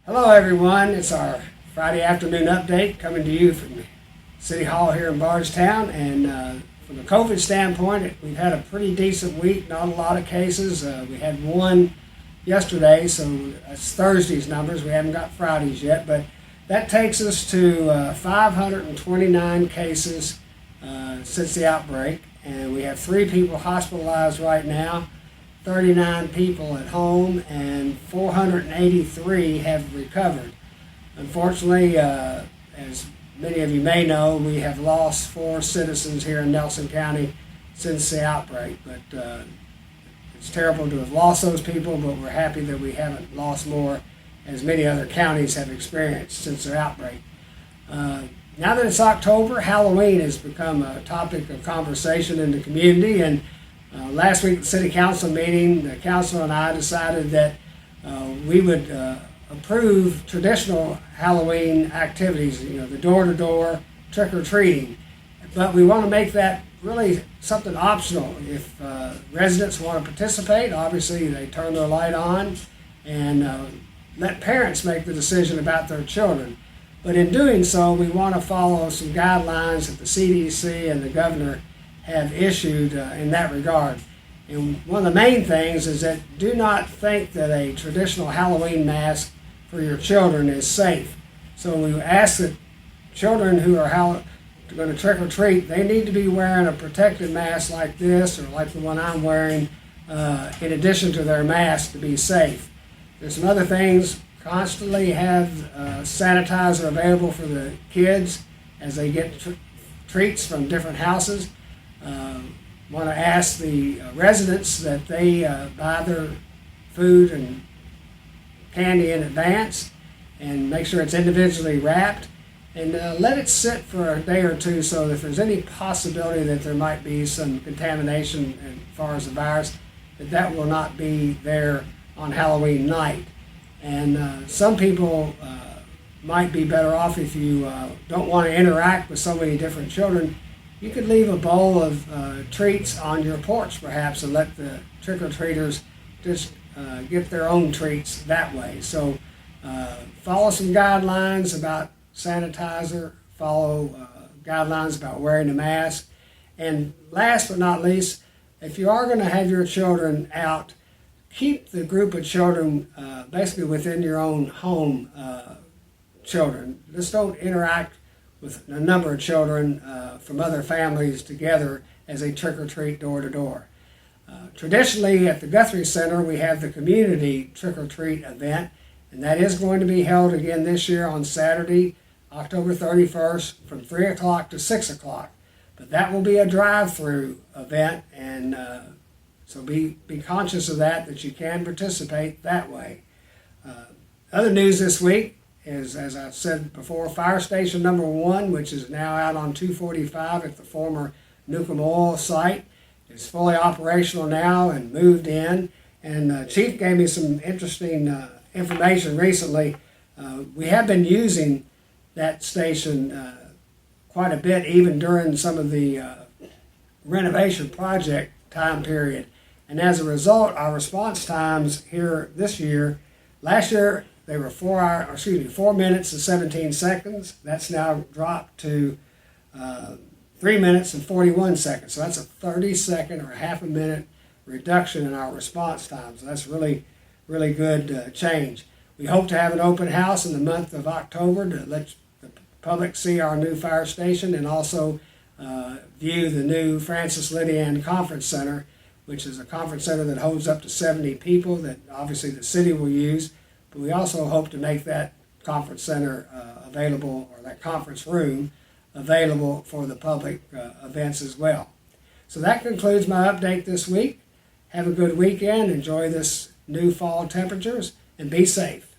Hello everyone, it's our Friday afternoon update coming to you from City Hall here in Bardstown. And from a COVID standpoint, we've had a pretty decent week, not a lot of cases. We had one yesterday, so that's Thursday's numbers. We haven't got Friday's yet, but that takes us to 529 cases since the outbreak. And we have 3 people hospitalized right now, 39 people at home, and 483 have recovered. Unfortunately, as many of you may know, we have lost 4 citizens here in Nelson County since the outbreak. But it's terrible to have lost those people, but we're happy that we haven't lost more, as many other counties have experienced since their outbreak. Now that it's October, Halloween has become a topic of conversation in the community, and last week at the City Council meeting, the council and I decided that we would approve traditional Halloween activities, the door-to-door trick-or-treating. But we want to make that really something optional. If residents want to participate, obviously they turn their light on and let parents make the decision about their children. But in doing so, we want to follow some guidelines that the CDC and the governor have issued in that regard. And one of the main things is that do not think that a traditional Halloween mask for your children is safe. So we ask that children who are going to trick or treat, they need to be wearing a protective mask like this, or like the one I'm wearing, in addition to their mask, to be safe. There's some other things. Constantly have sanitizer available for the kids as they get treats from different houses. Want to ask the residents that they buy their food and candy in advance and make sure it's individually wrapped, and let it sit for a day or two, so that if there's any possibility that there might be some contamination as far as the virus, that will not be there on Halloween night. And some people might be better off if you don't want to interact with so many different children. You could leave a bowl of treats on your porch perhaps, and let the trick-or-treaters just get their own treats that way. So follow some guidelines about sanitizer, follow guidelines about wearing a mask. And last but not least, if you are going to have your children out, keep the group of children basically within your own home children. Just don't interact with a number of children from other families together as they trick-or-treat door-to-door. Traditionally at the Guthrie Center, we have the community trick-or-treat event, and that is going to be held again this year on Saturday, October 31st, from 3 o'clock to 6 o'clock. But that will be a drive-through event, and so be conscious of that you can participate that way. Other news this week is, as I've said before, Fire Station number 1, which is now out on 245 at the former Nukem Oil site, is fully operational now and moved in. And Chief gave me some interesting information recently. We have been using that station quite a bit, even during some of the renovation project time period. And as a result, our response times here this year, last year they were 4 minutes and 17 seconds. That's now dropped to 3 minutes and 41 seconds. So that's a 30-second or a half a minute reduction in our response times. So that's really, really good change. We hope to have an open house in the month of October to let the public see our new fire station, and also view the new Francis Lydia Ann Conference Center, which is a conference center that holds up to 70 people that obviously the city will use. But we also hope to make that conference center available, or that conference room available for the public events as well. So that concludes my update this week. Have a good weekend. Enjoy this new fall temperatures and be safe.